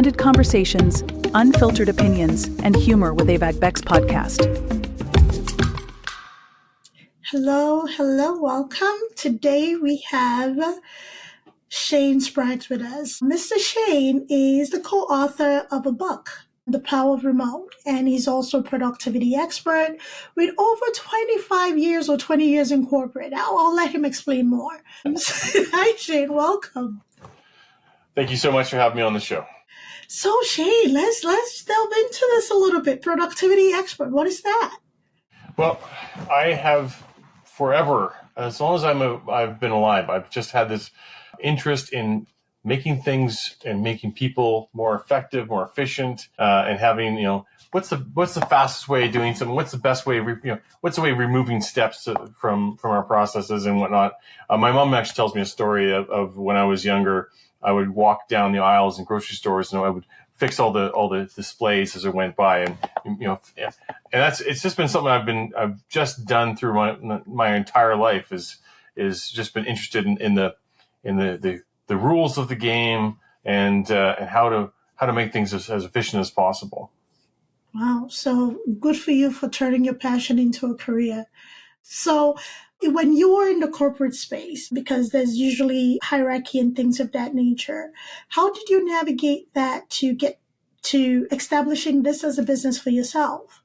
Candid conversations, unfiltered opinions, and humor with AVAG Beck's podcast. Hello, welcome. Today we have Shane Spraggs with us. Mr. Shane is the co-author of a book, The Power of Remote, and he's also a productivity expert with over 25 years or 20 years in corporate. I'll let him explain more. Hi, Shane. Welcome. Thank you so much for having me on the show. So, Shane, let's delve into this a little bit. Productivity expert, what is that? Well, I have forever, as long as I've been alive, I've just had this interest in making things and making people more effective, more efficient, and having, what's the fastest way of doing something? What's the best way, what's the way of removing steps from our processes and whatnot? My mom actually tells me a story of when I was younger. I would walk down the aisles in grocery stores and I would fix all the displays as I went by, and it's just been something I've just done through my entire life is just been interested in the rules of the game and how to make things as efficient as possible. Wow, so good for you for turning your passion into a career. So when you were in the corporate space, because there's usually hierarchy and things of that nature, how did you navigate that to get to establishing this as a business for yourself?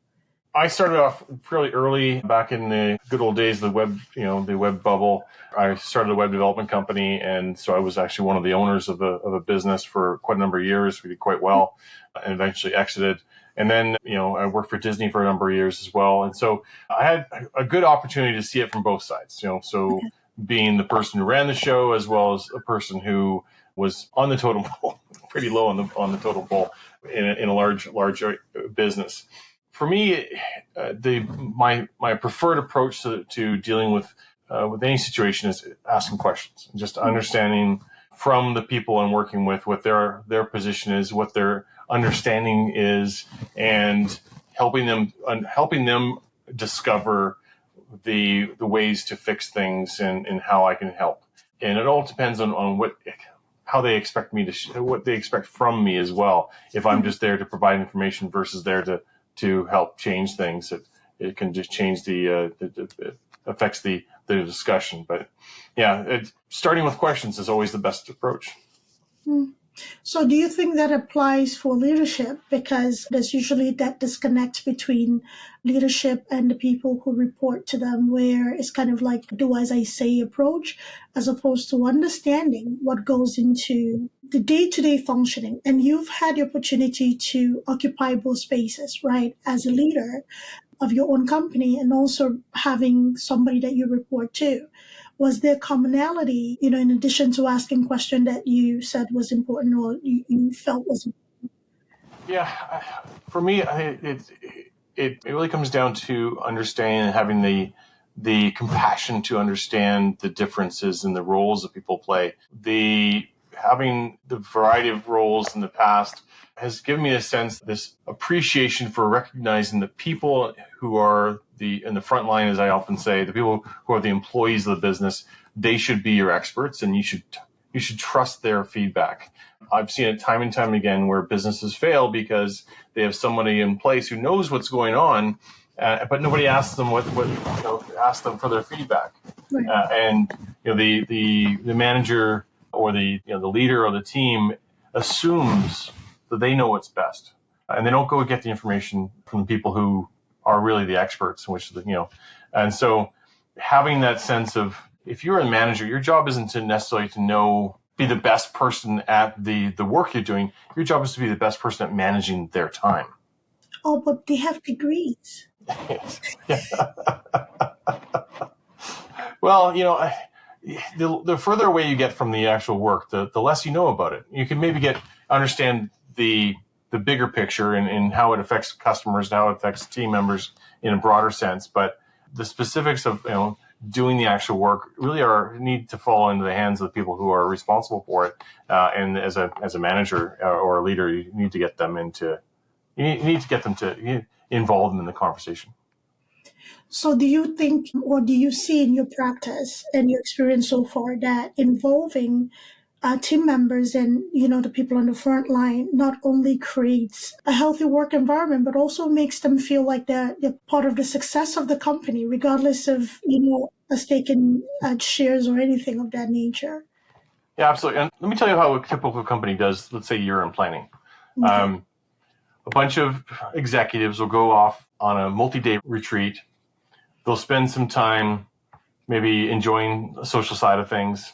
I started off fairly early back in the good old days of the web, the web bubble. I started a web development company, and so I was actually one of the owners of a business for quite a number of years. We did quite well, and eventually exited. And then, I worked for Disney for a number of years as well. And so I had a good opportunity to see it from both sides, so being the person who ran the show as well as a person who was on the totem pole, pretty low on the totem pole in a large business. For me, my preferred approach to dealing with any situation is asking questions, and just understanding from the people I'm working with what their position is, what their understanding is, and helping them discover the ways to fix things and how I can help. And it all depends on how they expect me what they expect from me as well. If I'm just there to provide information versus there to help change things, it can just change it affects the discussion. But yeah, starting with questions is always the best approach. So do you think that applies for leadership? Because there's usually that disconnect between leadership and the people who report to them, where it's kind of like do as I say approach, as opposed to understanding what goes into the day-to-day functioning. And you've had the opportunity to occupy both spaces, right? As a leader of your own company and also having somebody that you report to. Was there commonality, in addition to asking questions that you said was important or you felt was important? Yeah, for me, it really comes down to understanding and having the compassion to understand the differences in the roles that people play. Having the variety of roles in the past has given me a sense, this appreciation for recognizing the people who are in the front line, as I often say, the people who are the employees of the business. They should be your experts, and you should trust their feedback. I've seen it time and time again where businesses fail because they have somebody in place who knows what's going on, but nobody asks them ask them for their feedback. Right. And the manager or the leader or the team assumes that they know what's best, and they don't go get the information from the people who are really the experts, and so having that sense of, if you're a manager, your job isn't to necessarily be the best person at the work you're doing. Your job is to be the best person at managing their time. Oh, but they have degrees. Well, the further away you get from the actual work, the less you know about it. You can maybe understand the bigger picture and how it affects customers and how it affects team members in a broader sense. But the specifics of doing the actual work really need to fall into the hands of the people who are responsible for it. And as a manager or a leader, you need to get them to involve them in the conversation. So do you think, or do you see in your practice and your experience so far, that involving team members and, the people on the front line not only creates a healthy work environment, but also makes them feel like they're part of the success of the company, regardless of, a stake in shares or anything of that nature. Yeah, absolutely. And let me tell you how a typical company does, let's say, year-end planning. Okay. A bunch of executives will go off on a multi-day retreat. They'll spend some time maybe enjoying the social side of things.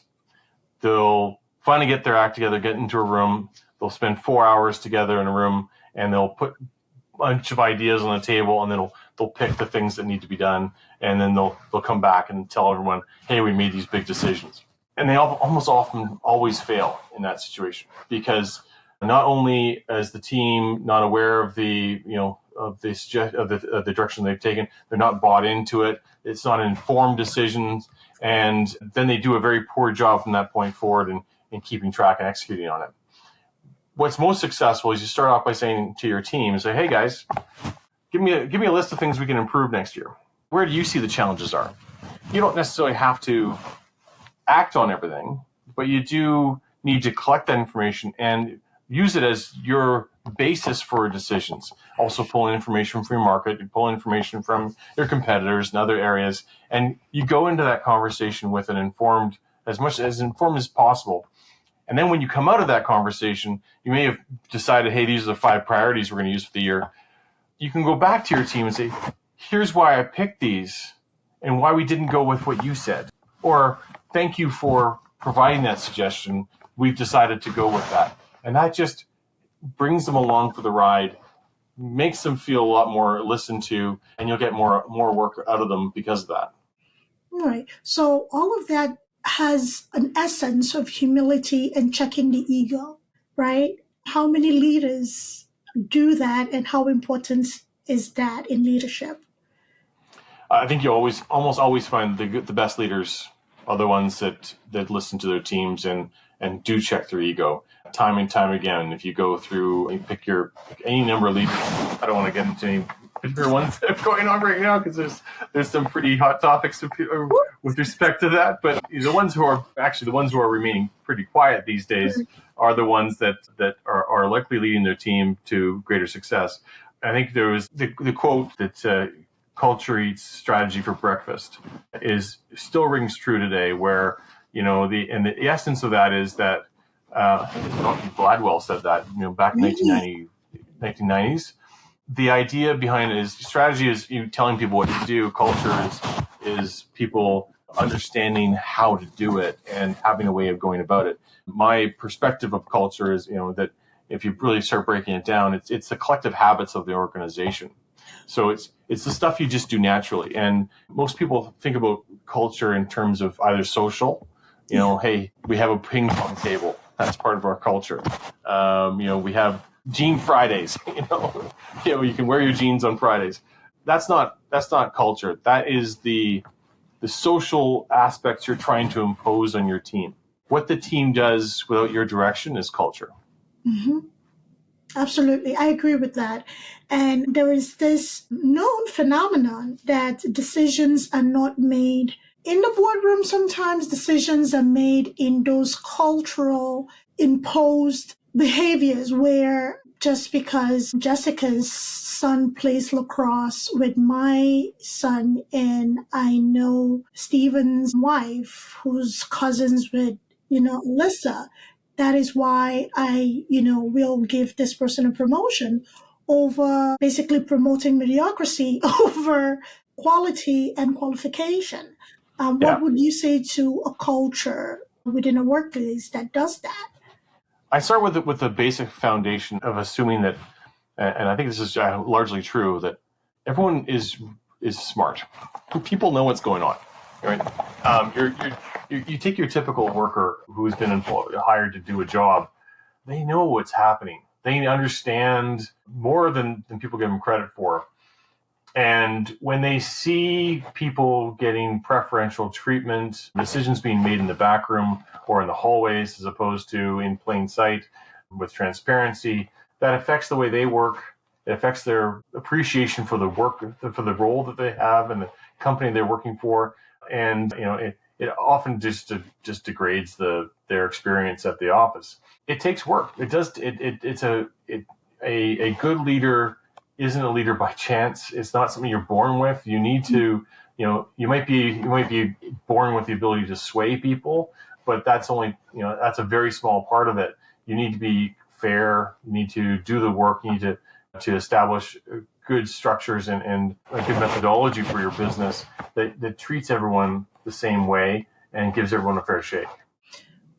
They'll finally get their act together, get into a room. They'll spend 4 hours together in a room, and they'll put a bunch of ideas on the table, and then they'll pick the things that need to be done, and then they'll come back and tell everyone, hey, we made these big decisions. And they almost often always fail in that situation, because not only is the team not aware of the the direction they've taken, they're not bought into it. It's not informed decisions, and then they do a very poor job from that point forward in keeping track and executing on it. What's most successful is you start off by saying to your team, say, hey guys, give me a list of things we can improve next year. Where do you see the challenges are? You don't necessarily have to act on everything, but you do need to collect that information and use it as your basis for decisions. Also pulling information from your market, you pull information from your competitors and other areas, and you go into that conversation with as much informed as possible. And then when you come out of that conversation, you may have decided, hey, these are the 5 priorities we're going to use for the year. You can go back to your team and say, here's why I picked these and why we didn't go with what you said. Or thank you for providing that suggestion. We've decided to go with that. And that just brings them along for the ride, makes them feel a lot more listened to, and you'll get more work out of them because of that. Right. So all of that has an essence of humility and checking the ego, right? How many leaders do that, and how important is that in leadership? I think you almost always find the best leaders are the ones that listen to their teams and do check their ego time and time again. If you go through and pick any number of leaders, I don't want to get into any particular ones that are going on right now because there's some pretty hot topics with respect to that. But the ones who are remaining pretty quiet these days are the ones that are likely leading their team to greater success. I think there was the quote that culture eats strategy for breakfast is still rings true today, where the essence of that is that Gladwell said that back in 1990s. The idea behind it is strategy is you telling people what to do. Culture is people understanding how to do it and having a way of going about it. My perspective of culture is that if you really start breaking it down, it's the collective habits of the organization. So it's the stuff you just do naturally. And most people think about culture in terms of either social, hey, we have a ping pong table. That's part of our culture. We have Jean Fridays. You can wear your jeans on Fridays. That's not culture. That is the social aspects you're trying to impose on your team. What the team does without your direction is culture. Mm-hmm. Absolutely. I agree with that. And there is this known phenomenon that decisions are not made in the boardroom. Sometimes decisions are made in those cultural imposed behaviors where just because Jessica's son plays lacrosse with my son and I know Steven's wife who's cousins with, Alyssa, that is why I, will give this person a promotion over basically promoting mediocrity over quality and qualification. What would you say to a culture within a workplace that does that? I start with the basic foundation of assuming that, and I think this is largely true, that everyone is smart. People know what's going on, right? You take your typical worker who's been hired to do a job. They know what's happening. They understand more than people give them credit for. And when they see people getting preferential treatment, decisions being made in the back room or in the hallways as opposed to in plain sight with transparency, that affects the way they work. It affects their appreciation for the work, for the role that they have and the company they're working for. And, it it often just degrades their experience at the office. It takes work. It does. A good leader isn't a leader by chance. It's not something you're born with. You need to, you might be born with the ability to sway people, but that's only, that's a very small part of it. You need to be fair. You need to do the work. You need to establish good structures and a good methodology for your business that treats everyone the same way and gives everyone a fair shake.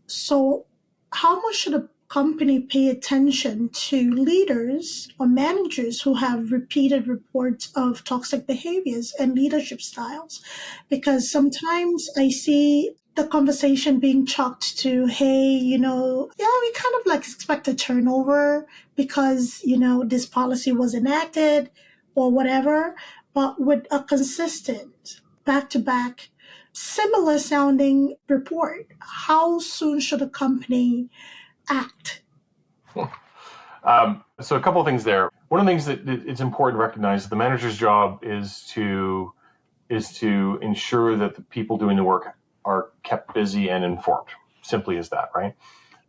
So how much should a company pay attention to leaders or managers who have repeated reports of toxic behaviors and leadership styles? Because sometimes I see the conversation being chalked to, hey, we kind of like expect a turnover because, this policy was enacted or whatever. But with a consistent back-to-back similar sounding report, how soon should a company act? So a couple of things there. One of the things that it's important to recognize, the manager's job is to ensure that the people doing the work are kept busy and informed. Simply as that, right?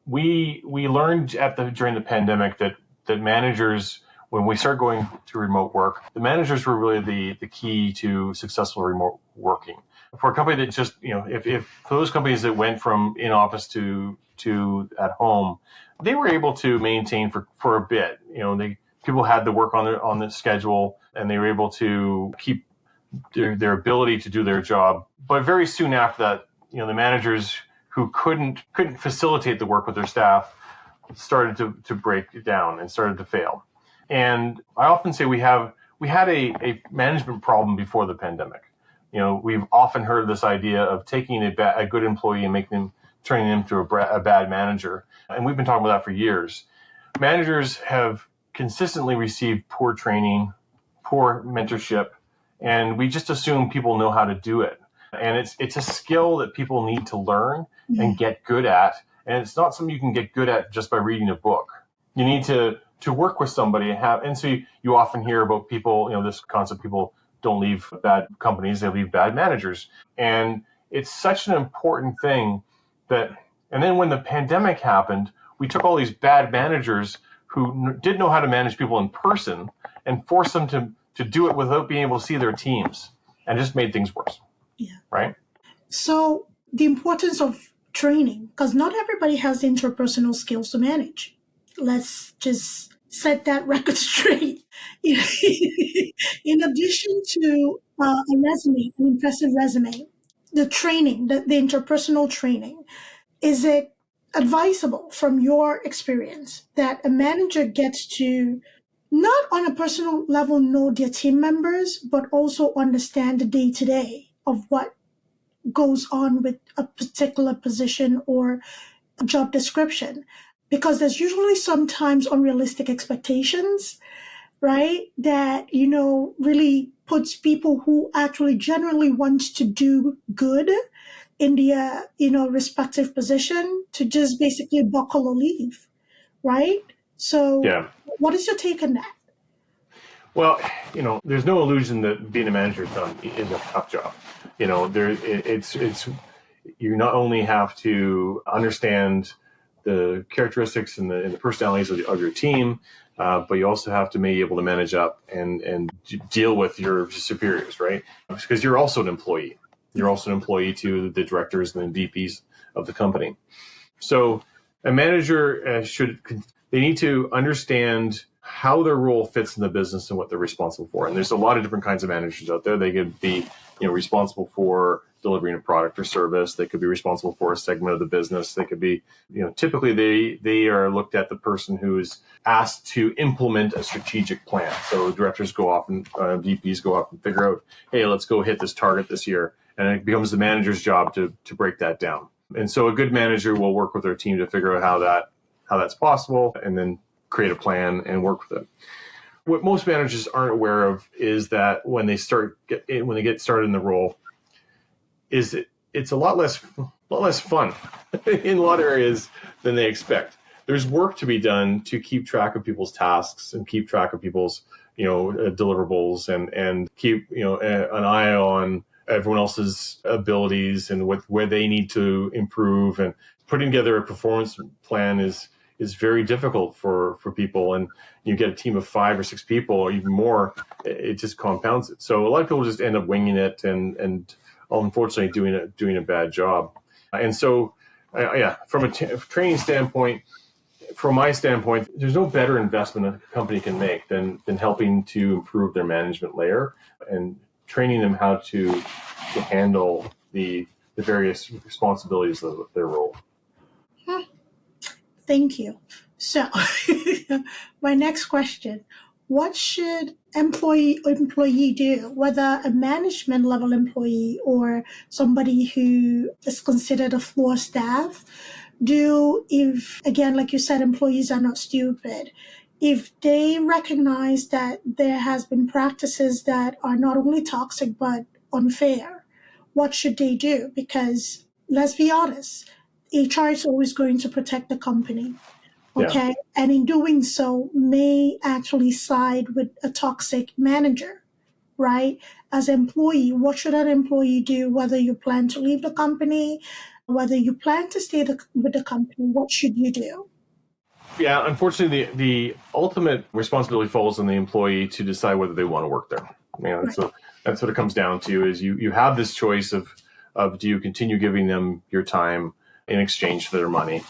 We learned during the pandemic that managers, when we started going to remote work, the managers were really the key to successful remote working. For a company that just, if for those companies that went from in office to at home, they were able to maintain for a bit. People had the work on the schedule, and they were able to keep their ability to do their job. But very soon after that, the managers who couldn't facilitate the work with their staff started to break down and started to fail. And I often say we had a management problem before the pandemic. We've often heard this idea of taking a good employee and turning them to a bad manager. And we've been talking about that for years. Managers have consistently received poor training, poor mentorship, and we just assume people know how to do it. And it's a skill that people need to learn and get good at. And it's not something you can get good at just by reading a book. You need to work with somebody and so you often hear about people, this concept, people don't leave bad companies, they leave bad managers. And it's such an important thing and then when the pandemic happened, we took all these bad managers who didn't know how to manage people in person and forced them to do it without being able to see their teams, and just made things worse. Yeah. Right? So the importance of training, because not everybody has the interpersonal skills to manage. Let's just set that record straight. In addition to a resume, an impressive resume, the training, the interpersonal training, is it advisable from your experience that a manager gets to not on a personal level know their team members, but also understand the day-to-day of what goes on with a particular position or job description? Because there's usually sometimes unrealistic expectations, right? That, really puts people who actually genuinely want to do good in their, respective position to just basically buckle or leave, right? So Yeah. What is your take on that? Well, there's no illusion that being a manager is a tough job. You not only have to understand the characteristics and the personalities of your team, but you also have to be able to manage up and deal with your superiors, right? Because you're also an employee. You're also an employee to the directors and the VPs of the company. So a manager they need to understand how their role fits in the business and what they're responsible for. And there's a lot of different kinds of managers out there. They could be, responsible for delivering a product or service. They could be responsible for a segment of the business. They could be, typically they are looked at the person who is asked to implement a strategic plan. So directors go off and VPs go off and figure out, hey, let's go hit this target this year. And it becomes the manager's job to break that down. And so a good manager will work with their team to figure out how that's possible, and then create a plan and work with it. What most managers aren't aware of is that when they get started in the role, it's a lot less fun in a lot of areas than they expect. There's work to be done to keep track of people's tasks and keep track of people's deliverables and keep an eye on everyone else's abilities and where they need to improve. And putting together a performance plan is very difficult for people. And you get a team of 5 or 6 people or even more, it just compounds it. So a lot of people just end up winging it and unfortunately doing a bad job. And so, from a training standpoint, from my standpoint, there's no better investment a company can make than helping to improve their management layer and training them how to handle the various responsibilities of their role. Thank you. So my next question, what should employee do, whether a management level employee or somebody who is considered a floor staff, do if, again, like you said, employees are not stupid. If they recognize that there has been practices that are not only toxic but unfair, what should they do? Because let's be honest, HR is always going to protect the company. Okay. Yeah. And in doing so may actually side with a toxic manager, right? As an employee, what should an employee do? Whether you plan to leave the company, whether you plan to stay with the company, what should you do? Yeah, unfortunately, the ultimate responsibility falls on the employee to decide whether they want to work there. Right. So that's what it comes down to is you have this choice of do you continue giving them your time in exchange for their money?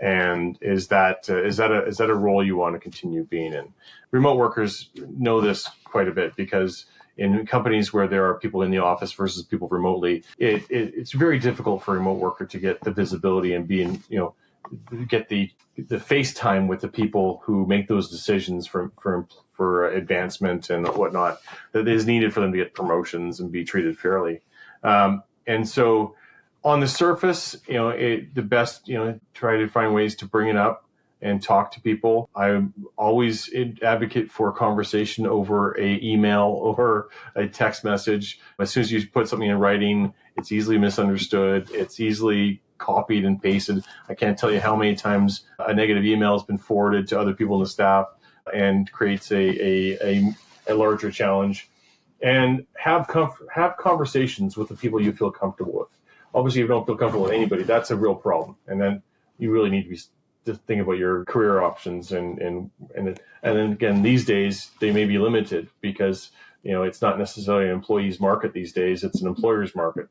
And is that a role you want to continue being in? Remote workers know this quite a bit because in companies where there are people in the office versus people remotely, it's very difficult for a remote worker to get the visibility and get the face time with the people who make those decisions for advancement and whatnot that is needed for them to get promotions and be treated fairly. And so on the surface, the best, try to find ways to bring it up and talk to people. I always advocate for a conversation over an email or a text message. As soon as you put something in writing, it's easily misunderstood. It's easily copied and pasted. I can't tell you how many times a negative email has been forwarded to other people in the staff and creates a larger challenge. And have conversations with the people you feel comfortable with. Obviously, if you don't feel comfortable with anybody, that's a real problem. And then you really need to be just thinking about your career options. And then again, these days, they may be limited because, it's not necessarily an employee's market these days. It's an employer's market.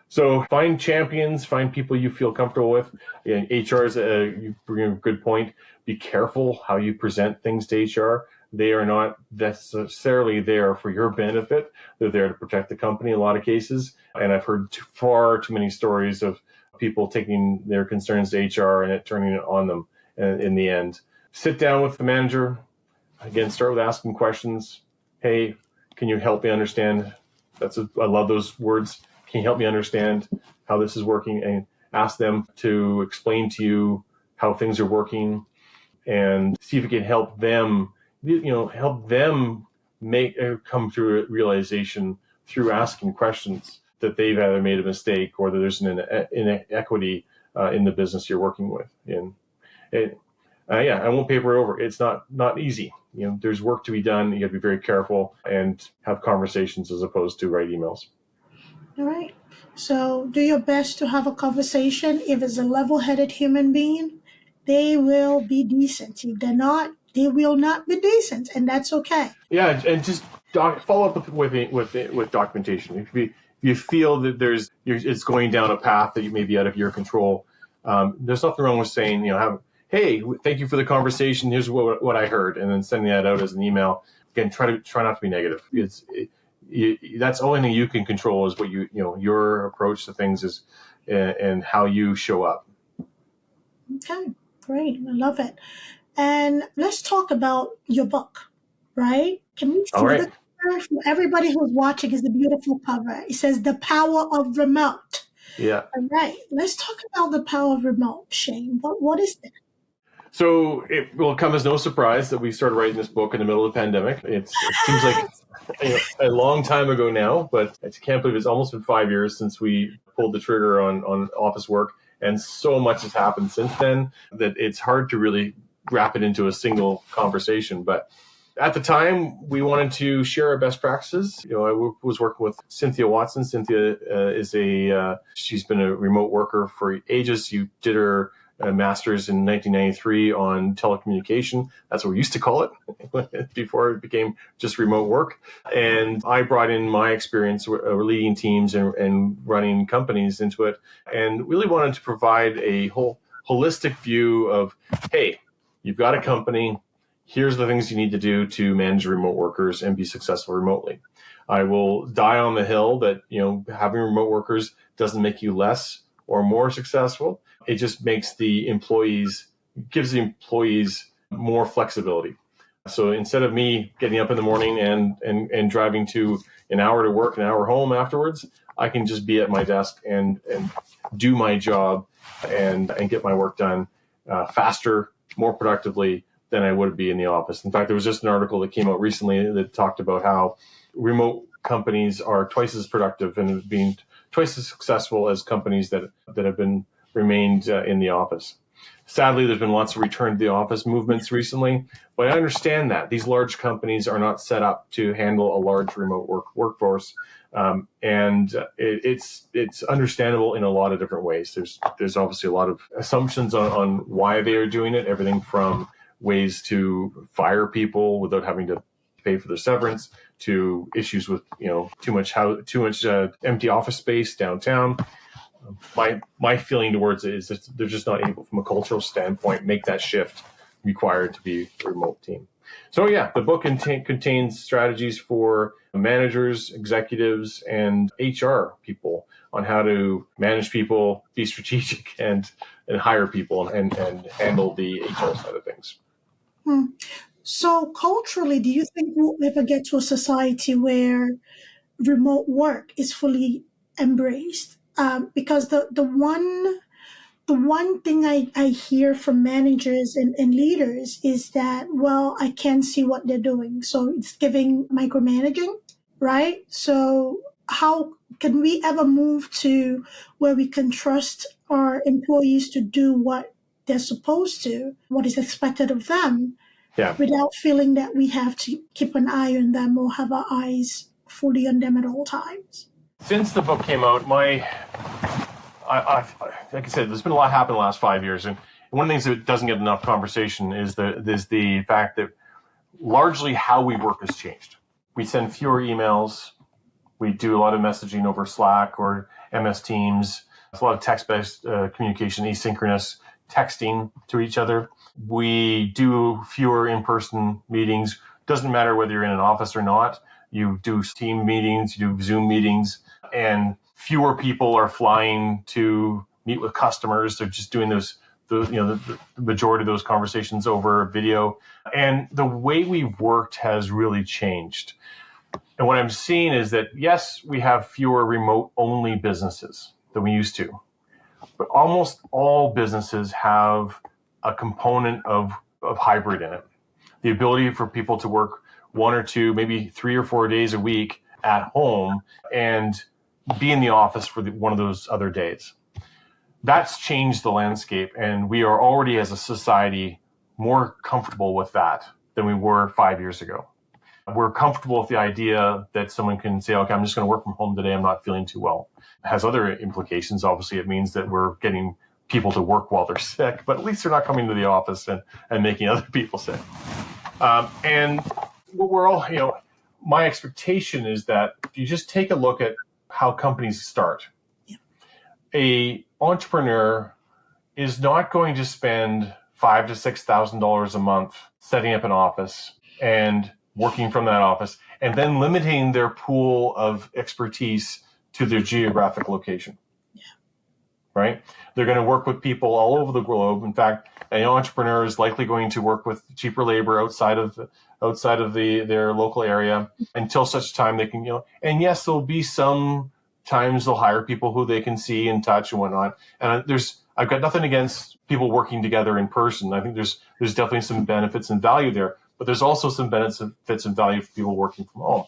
So find champions, find people you feel comfortable with. And HR is you bring a good point. Be careful how you present things to HR. They are not necessarily there for your benefit. They're there to protect the company in a lot of cases. And I've heard far too many stories of people taking their concerns to HR and it turning it on them in the end. Sit down with the manager. Again, start with asking questions. Hey, can you help me understand? I love those words. Can you help me understand how this is working? And ask them to explain to you how things are working and see if you can help them come to a realization through asking questions that they've either made a mistake or that there's an inequity in the business you're working with. I won't paper it over. It's not easy. There's work to be done. You got to be very careful and have conversations as opposed to write emails. All right. So do your best to have a conversation. If it's a level-headed human being, they will be decent. If they're not, they will not be decent, and that's okay. Yeah, and just follow up with documentation. If you feel that it's going down a path that you may be out of your control, there's nothing wrong with saying, hey, thank you for the conversation. Here's what I heard, and then sending that out as an email. Again, try not to be negative. That's the only thing you can control is what your approach to things is, and how you show up. Okay, great, I love it. And let's talk about your book, right? Can we see the cover for everybody who's watching? Is the beautiful cover. It says "The Power of Remote." Yeah. All right. Let's talk about the power of remote, Shane. What is that? So it will come as no surprise that we started writing this book in the middle of the pandemic. It seems like a long time ago now, but I can't believe it's almost been 5 years since we pulled the trigger on office work. And so much has happened since then that it's hard to really wrap it into a single conversation. But At the time, we wanted to share our best practices. I was working with Cynthia Watson. Cynthia she's been a remote worker for ages. You did her master's in 1993 on telecommunication. That's what we used to call it before it became just remote work. And I brought in my experience leading teams and running companies into it, and really wanted to provide a whole holistic view of, hey, you've got a company. Here's the things you need to do to manage remote workers and be successful remotely. I will die on the hill that, having remote workers doesn't make you less or more successful. It just gives the employees more flexibility. So instead of me getting up in the morning and driving to an hour to work, an hour home afterwards, I can just be at my desk and do my job and get my work done faster, more productively than I would be in the office. In fact, there was just an article that came out recently that talked about how remote companies are twice as productive and have been twice as successful as companies that have remained in the office. Sadly, there's been lots of return to the office movements recently, but I understand that these large companies are not set up to handle a large remote workforce, and it's understandable in a lot of different ways. There's obviously a lot of assumptions on why they are doing it. Everything from ways to fire people without having to pay for their severance, to issues with too much empty office space downtown. My feeling towards it is that they're just not able, from a cultural standpoint, make that shift required to be a remote team. So yeah, the book contains strategies for managers, executives, and HR people on how to manage people, be strategic, and hire people and handle the HR side of things. So culturally, do you think we'll ever get to a society where remote work is fully embraced? Because the one thing I hear from managers and leaders is that, well, I can't see what they're doing. So it's giving micromanaging, right? So how can we ever move to where we can trust our employees to do what they're supposed to, what is expected of them, without feeling that we have to keep an eye on them or have our eyes fully on them at all times? Since the book came out, like I said, there's been a lot happen in the last 5 years, and one of the things that doesn't get enough conversation is the fact that largely how we work has changed. We send fewer emails. We do a lot of messaging over Slack or MS Teams. There's a lot of text-based communication, asynchronous texting to each other. We do fewer in-person meetings. Doesn't matter whether you're in an office or not. You do team meetings, you do Zoom meetings, and fewer people are flying to meet with customers. They're just doing the majority of those conversations over video. And the way we've worked has really changed. And what I'm seeing is that, yes, we have fewer remote-only businesses than we used to, but almost all businesses have a component of hybrid in it. The ability for people to work 1 or 2, maybe 3 or 4 days a week at home and be in the office for one of those other days. That's changed the landscape, and we are already as a society more comfortable with that than we were 5 years ago. We're comfortable with the idea that someone can say, okay, I'm just going to work from home today. I'm not feeling too well. It has other implications. Obviously, it means that we're getting people to work while they're sick, but at least they're not coming to the office and making other people sick. And we're all, my expectation is that if you just take a look at how companies start, a entrepreneur is not going to spend $5,000 to $6,000 a month setting up an office and working from that office, and then limiting their pool of expertise to their geographic location. Right? They're going to work with people all over the globe. In fact, an entrepreneur is likely going to work with cheaper labor outside of their local area until such time they can, and yes, there'll be some times they'll hire people who they can see and touch and whatnot. And I've got nothing against people working together in person. I think there's definitely some benefits and value there, but there's also some benefits and value for people working from home.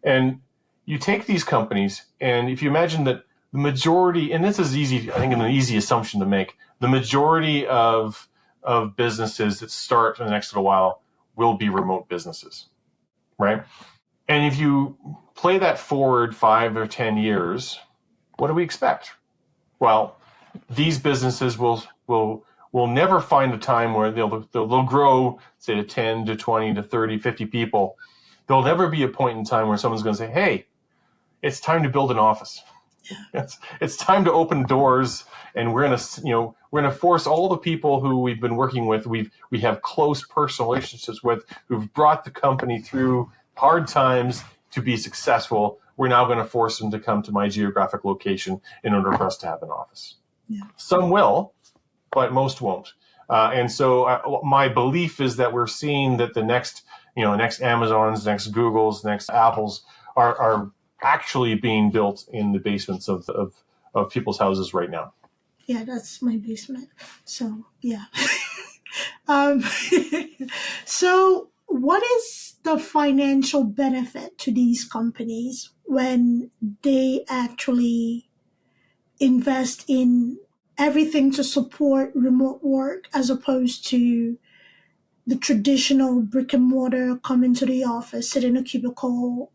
And you take these companies, and if you imagine that the majority, and this is easy, I think an easy assumption to make, the majority of businesses that start in the next little while will be remote businesses, right? And if you play that forward 5 or 10 years, what do we expect? Well, these businesses will never find a time where they'll grow, say, to 10 to 20 to 30, 50 people. There'll never be a point in time where someone's going to say, hey, it's time to build an office. It's time to open doors, and we're going to force all the people who we've been working with, we have close personal relationships with, who've brought the company through hard times to be successful. We're now going to force them to come to my geographic location in order for us to have an office. Yeah. Some will, but most won't. And so my belief is that we're seeing that the next Amazons, next Googles, next Apples are actually being built in the basements of people's houses right now. Yeah, that's my basement. So, yeah. So what is the financial benefit to these companies when they actually invest in everything to support remote work as opposed to the traditional brick and mortar, come into the office, sit in a cubicle?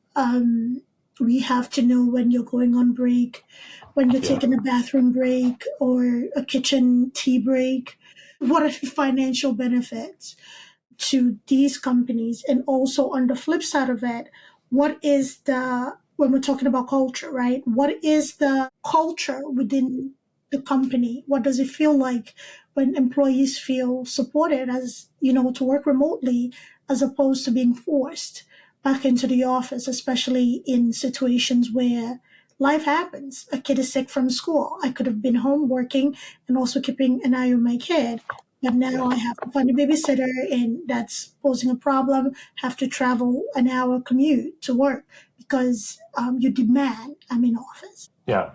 We have to know when you're going on break, when you're taking a bathroom break or a kitchen tea break. What are the financial benefits to these companies? And also on the flip side of it, when we're talking about culture, right? What is the culture within the company? What does it feel like when employees feel supported to work remotely as opposed to being forced back into the office, especially in situations where life happens? A kid is sick from school. I could have been home working and also keeping an eye on my kid. But now I have to find a babysitter, and that's posing a problem. Have to travel an hour commute to work because you demand I'm in office. Yeah.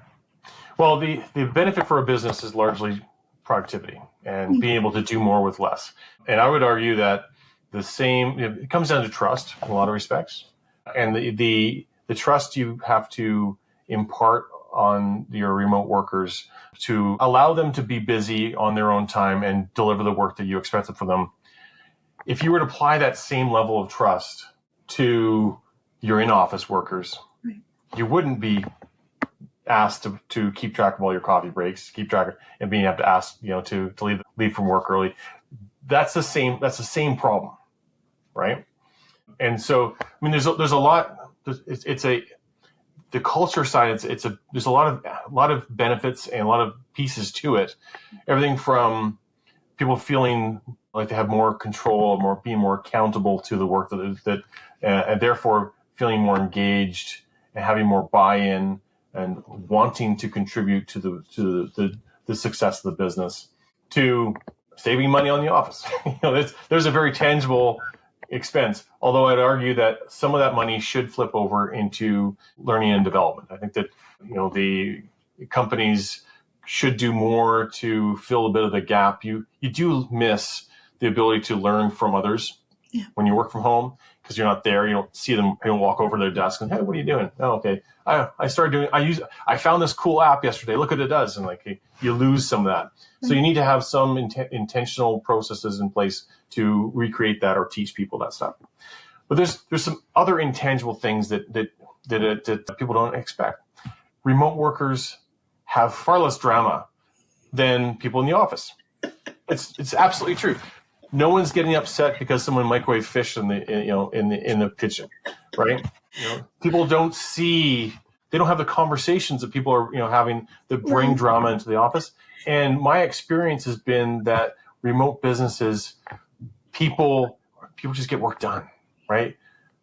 Well, the benefit for a business is largely productivity and being able to do more with less. And I would argue that it comes down to trust in a lot of respects. And the trust you have to impart on your remote workers to allow them to be busy on their own time and deliver the work that you expected from them. If you were to apply that same level of trust to your in-office workers, you wouldn't be asked to keep track of all your coffee breaks, and being able to ask, to leave from work early. That's the same problem, right? And so, I mean, there's a lot. The culture side. There's a lot of benefits and a lot of pieces to it. Everything from people feeling like they have more control, being more accountable to the work and therefore feeling more engaged and having more buy-in and wanting to contribute to the success of the business, to saving money on the office. There's a very tangible expense, although I'd argue that some of that money should flip over into learning and development. I think that the companies should do more to fill a bit of the gap. You do miss the ability to learn from others when you work from home, because you're not there. You don't see them. You don't walk over to their desk and, hey, what are you doing? Oh, okay. I found this cool app yesterday. Look what it does. And you lose some of that. So you need to have some intentional processes in place to recreate that or teach people that stuff. But there's some other intangible things that people don't expect. Remote workers have far less drama than people in the office. It's absolutely true. No one's getting upset because someone microwaved fish in the kitchen, right? People don't have the conversations that people are having that bring drama into the office. And my experience has been that remote businesses, people just get work done, right?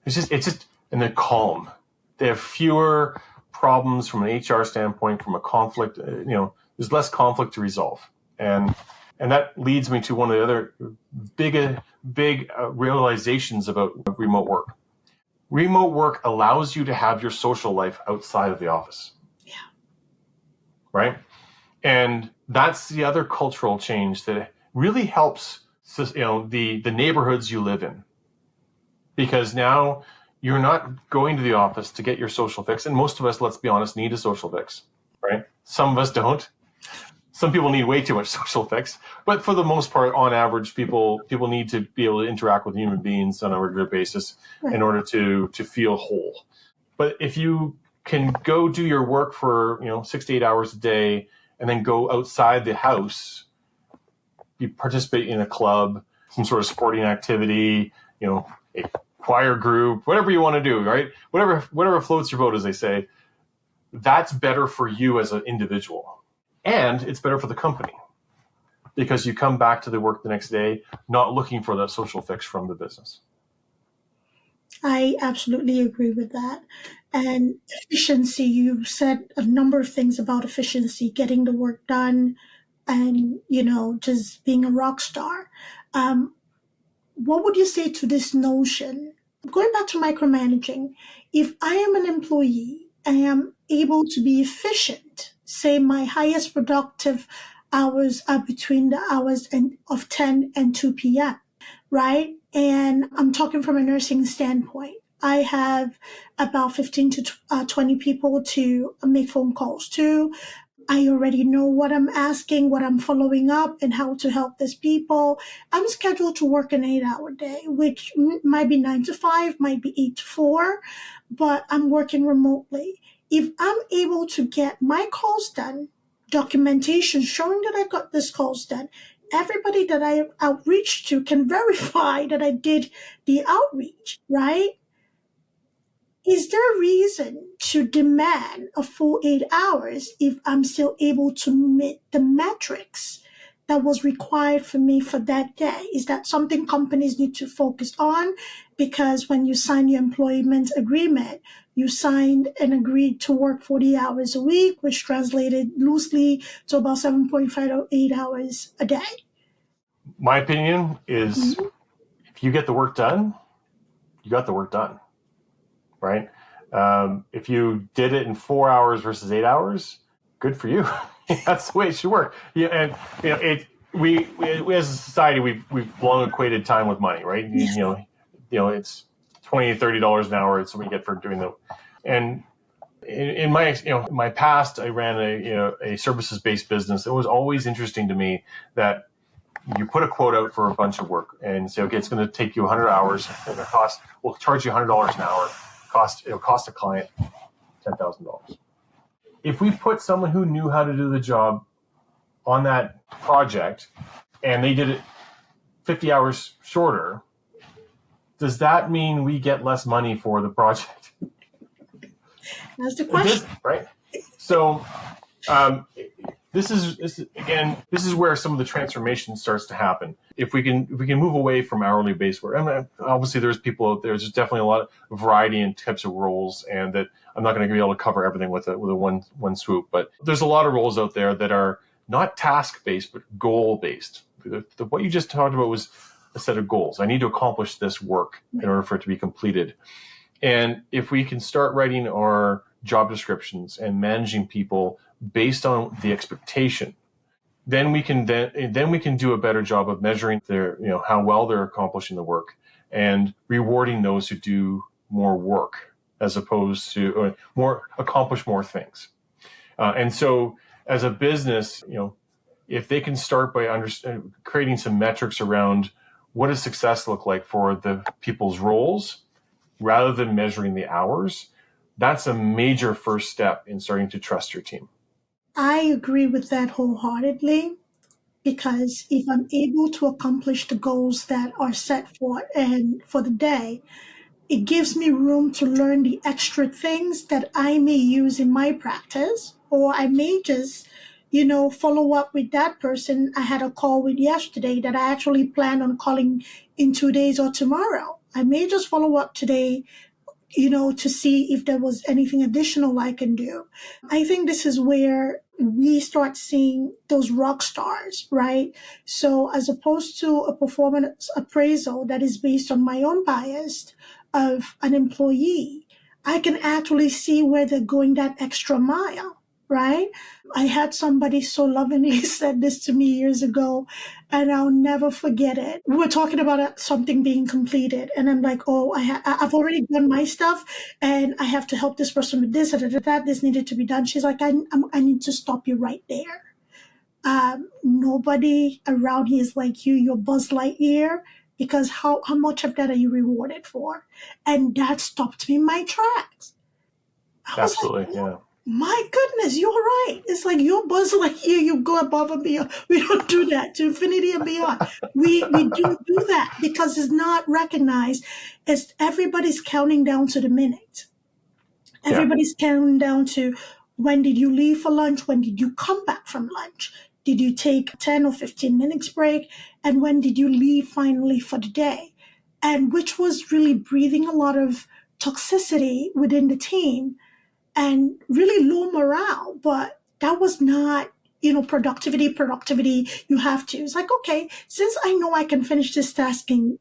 It's just, and they're calm. They have fewer problems from an HR standpoint, from a conflict. There's less conflict to resolve, and that leads me to one of the other big realizations about remote work. Remote work allows you to have your social life outside of the office. Yeah. Right? And that's the other cultural change that really helps the neighborhoods you live in. Because now you're not going to the office to get your social fix. And most of us, let's be honest, need a social fix, right? Some of us don't. Some people need way too much social fix, but for the most part, on average, people need to be able to interact with human beings on a regular basis in order to feel whole. But if you can go do your work for 6 to 8 hours a day, and then go outside the house, you participate in a club, some sort of sporting activity, a choir group, whatever you want to do, right? Whatever floats your boat, as they say, that's better for you as an individual. And it's better for the company because you come back to the work the next day not looking for that social fix from the business. I absolutely agree with that. And efficiency, you said a number of things about efficiency, getting the work done, and, just being a rock star. What would you say to this notion? Going back to micromanaging, if I am an employee, I am able to be efficient. Say my highest productive hours are between the hours of 10 and 2 p.m., right? And I'm talking from a nursing standpoint. I have about 15 to 20 people to make phone calls to. I already know what I'm asking, what I'm following up, and how to help these people. I'm scheduled to work an 8-hour day, which might be 9 to 5, might be 8 to 4, but I'm working remotely. If I'm able to get my calls done, documentation showing that I got this calls done, everybody that I outreach to can verify that I did the outreach, right? Is there a reason to demand a full 8 hours if I'm still able to meet the metrics that was required for me for that day? Is that something companies need to focus on? Because when you sign your employment agreement, you signed and agreed to work 40 hours a week, which translated loosely to about 7.5 to 8 hours a day. My opinion is if you get the work done, you got the work done. Right? If you did it in 4 hours versus 8 hours, good for you. That's the way it should work. Yeah, and we as a society we've long equated time with money, right? Yes. It's $20, $30 an hour. It's what you get for doing the. And in my past, I ran a services based business. It was always interesting to me that you put a quote out for a bunch of work and say, okay, it's going to take you 100 hours, and we'll charge you $100 an hour. It'll cost a client $10,000. If we put someone who knew how to do the job on that project and they did it 50 hours shorter, does that mean we get less money for the project? That's the question. Right? So this is where some of the transformation starts to happen. If we can move away from hourly based work, I mean, obviously there's people out there. There's definitely a lot of variety in types of roles, and that I'm not going to be able to cover everything with a one swoop. But there's a lot of roles out there that are not task based but goal based. What you just talked about was a set of goals. I need to accomplish this work in order for it to be completed. And if we can start writing our job descriptions and managing people based on the expectation, then we can do a better job of measuring their how well they're accomplishing the work and rewarding those who do more work as opposed to accomplish more things. And so as a business, if they can start by creating some metrics around what does success look like for the people's roles rather than measuring the hours, that's a major first step in starting to trust your team. I agree with that wholeheartedly, because if I'm able to accomplish the goals that are set for the day, it gives me room to learn the extra things that I may use in my practice, or I may just, follow up with that person I had a call with yesterday that I actually plan on calling in 2 days or tomorrow. I may just follow up today, to see if there was anything additional I can do. I think this is where we start seeing those rock stars, right? So as opposed to a performance appraisal that is based on my own bias of an employee, I can actually see where they're going that extra mile, right? I had somebody so lovingly said this to me years ago, and I'll never forget it. We were talking about something being completed, and I'm like, oh, I've already done my stuff, and I have to help this person with this, this needed to be done. She's like, I need to stop you right there. Nobody around here is like you. You're Buzz Lightyear, because how much of that are you rewarded for? And that stopped me in my tracks. I was like, Absolutely. Yeah. my goodness, you're right. It's like you're Buzz Lightyear, you go above and beyond. We don't do that to infinity and beyond. We don't do that because it's not recognized. It's everybody's counting down to the minute. Everybody's counting down to when did you leave for lunch? When did you come back from lunch? Did you take 10 or 15 minutes break? And when did you leave finally for the day? And which was really breathing a lot of toxicity within the team and really low morale. But that was not, productivity, you have to. It's like, okay, since I know I can finish this task in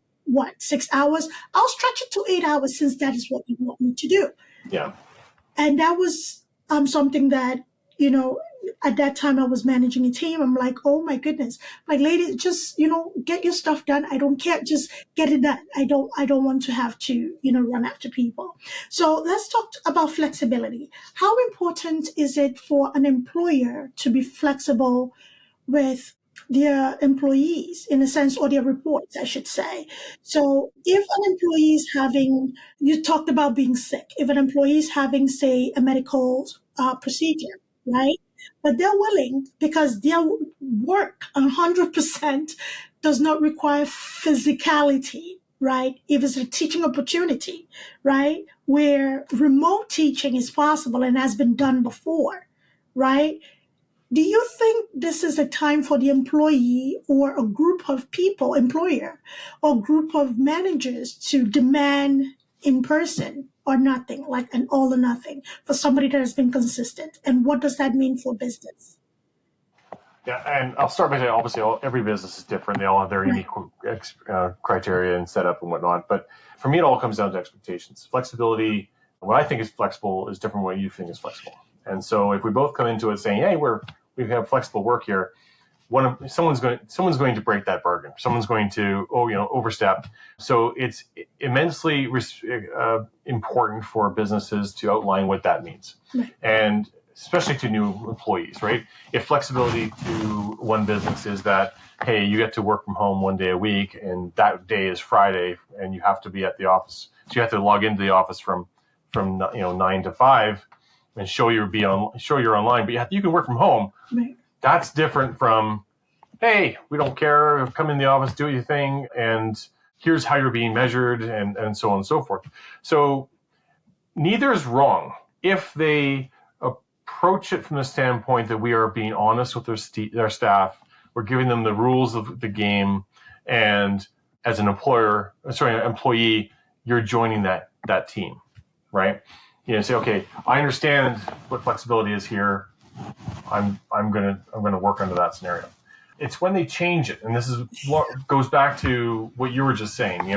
6 hours, I'll stretch it to 8 hours since that is what you want me to do. Yeah. And that was something that, at that time I was managing a team. I'm like, oh my goodness, like, ladies, just, get your stuff done. I don't care. Just get it done. I don't want to have to, run after people. So let's talk about flexibility. How important is it for an employer to be flexible with their employees, in a sense, or their reports, I should say? So if an employee is having, you talked about being sick, if an employee is having, say, a medical procedure, right? But they're willing because their work 100% does not require physicality, right? If it's a teaching opportunity, right? Where remote teaching is possible and has been done before, right? Do you think this is a time for the employee or a group of people, employer, or group of managers to demand in person or nothing, like an all or nothing for somebody that has been consistent? And what does that mean for business? Yeah, and I'll start by saying, obviously, every business is different. They all have their unique criteria and setup and whatnot. But for me, it all comes down to expectations. Flexibility, what I think is flexible is different from what you think is flexible. And so if we both come into it saying, hey, we have flexible work here, someone's going to break that bargain. Someone's going to overstep. So it's immensely important for businesses to outline what that means, and especially to new employees, right? If flexibility to one business is that, hey, you get to work from home one day a week, and that day is Friday, and you have to be at the office, so you have to log into the office from 9 to 5. And show you're online, but you can work from home. Right. That's different from, hey, we don't care, come in the office, do your thing, and here's how you're being measured, and so on and so forth. So neither is wrong if they approach it from the standpoint that we are being honest with their staff, we're giving them the rules of the game, and as an employee, you're joining that team, right? Say, okay, I understand what flexibility is here. I'm gonna work under that scenario. It's when they change it, and this goes back to what you were just saying.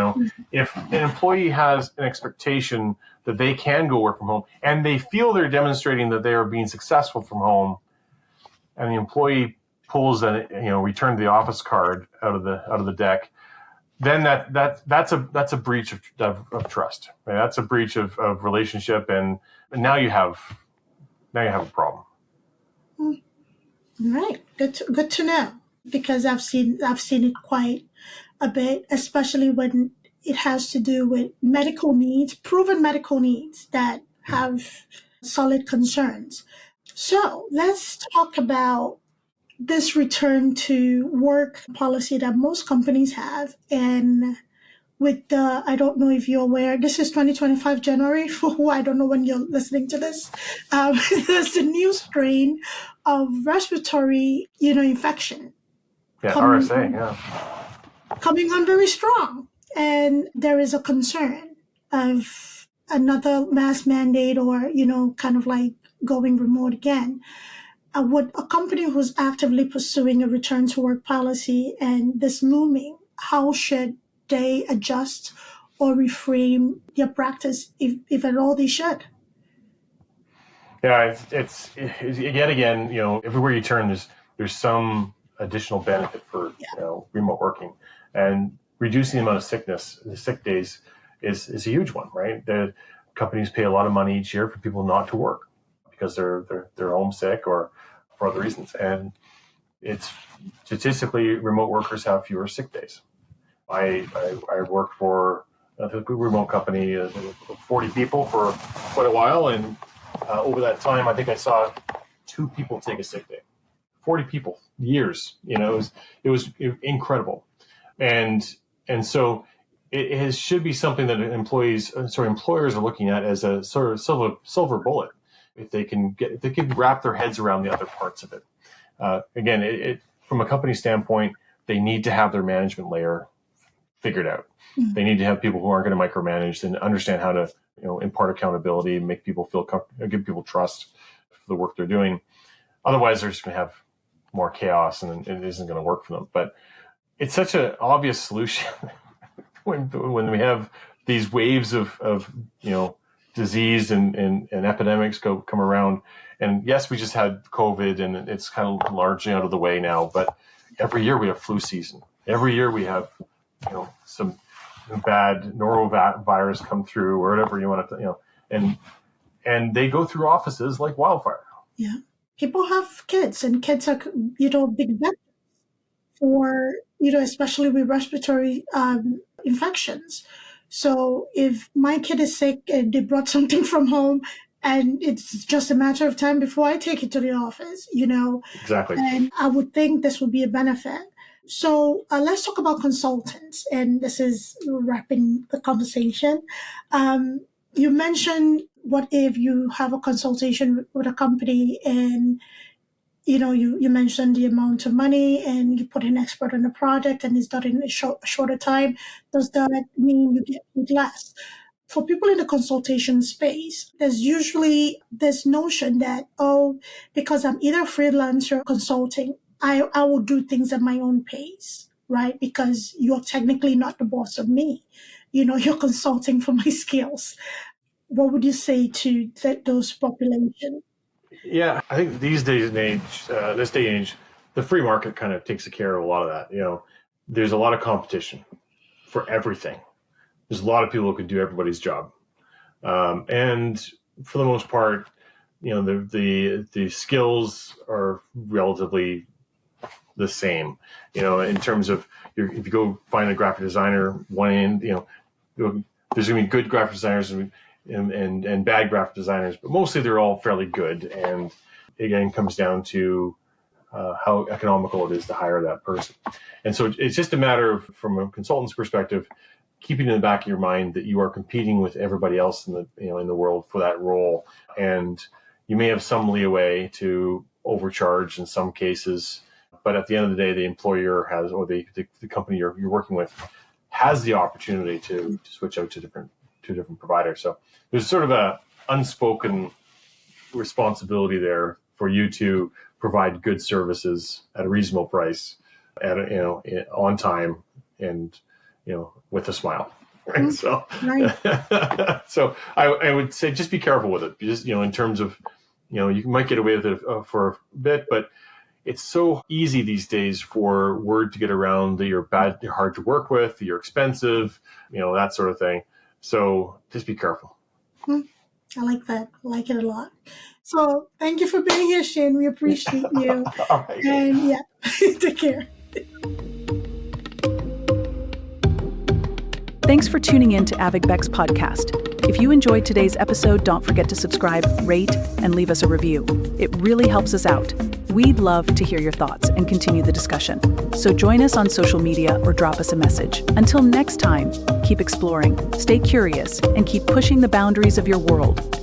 If an employee has an expectation that they can go work from home, and they feel they're demonstrating that they are being successful from home, and the employee pulls a return to the office card out of the deck, then that's a breach of trust. Right? That's a breach of relationship, and now you have a problem. Right. Good to know, because I've seen it quite a bit, especially when it has to do with medical needs, proven medical needs that have solid concerns. So let's talk about this return to work policy that most companies have. And with I don't know if you're aware, this is 2025 January, for who I don't know when you're listening to this. There's a new strain of respiratory, infection. Yeah, RSA, yeah. Coming on very strong. And there is a concern of another mass mandate or, kind of like going remote again. Would a company who's actively pursuing a return to work policy and this looming, how should they adjust or reframe their practice, if at all they should? Yeah, it's yet again, everywhere you turn, there's some additional benefit for remote working, and reducing the amount of the sick days is a huge one, right? The companies pay a lot of money each year for people not to work because they're homesick or for other reasons, and it's statistically remote workers have fewer sick days. I worked for a remote company, 40 people for quite a while, and over that time, I think I saw 2 people take a sick day. 40 people, years. It was incredible, and so it should be something that employers are looking at as a sort of silver bullet, if they can wrap their heads around the other parts of it. Again, from a company standpoint, they need to have their management layer figured out. Mm-hmm. They need to have people who aren't going to micromanage and understand how to, impart accountability, make people feel comfortable, give people trust for the work they're doing. Otherwise, they're just going to have more chaos, and it isn't going to work for them. But it's such an obvious solution when we have these waves of disease and epidemics come around. And yes, we just had COVID, and it's kind of largely out of the way now. But every year we have flu season. Every year we have some bad norovirus come through, or whatever you want to, and they go through offices like wildfire. Yeah, people have kids, and kids are big vectors for especially with respiratory infections. So if my kid is sick and they brought something from home, and it's just a matter of time before I take it to the office, Exactly. And I would think this would be a benefit. So let's talk about consultants, and this is wrapping the conversation. You mentioned, what if you have a consultation with a company, and you mentioned the amount of money, and you put an expert on the project, and it's done in a shorter time. Does that mean you get paid less? For people in the consultation space, there's usually this notion that, because I'm either freelance or consulting, I will do things at my own pace, right? Because you're technically not the boss of me. You're consulting for my skills. What would you say to those populations? Yeah, I think this day and age, the free market kind of takes care of a lot of that. There's a lot of competition for everything. There's a lot of people who can do everybody's job. And for the most part, the skills are relatively the same, in terms of if you go find a graphic designer, one end, there's going to be good graphic designers and bad graphic designers, but mostly they're all fairly good. And again, comes down to how economical it is to hire that person. And so it's just a matter of, from a consultant's perspective, keeping in the back of your mind that you are competing with everybody else in the world for that role. And you may have some leeway to overcharge in some cases, but at the end of the day, the employer has, or the company you're working with has the opportunity to switch out to different providers. So there's sort of a unspoken responsibility there for you to provide good services at a reasonable price, on time, and with a smile. Right. Mm-hmm. So, right. So I would say just be careful with it. Just, in terms of, you might get away with it for a bit, but it's so easy these days for word to get around that you're bad, you're hard to work with, you're expensive, that sort of thing. So just be careful. I like that. I like it a lot. So thank you for being here, Shane. We appreciate you. All right. And take care. Thanks for tuning in to Avik Beck's podcast. If you enjoyed today's episode, don't forget to subscribe, rate, and leave us a review. It really helps us out. We'd love to hear your thoughts and continue the discussion. So join us on social media or drop us a message. Until next time, keep exploring, stay curious, and keep pushing the boundaries of your world.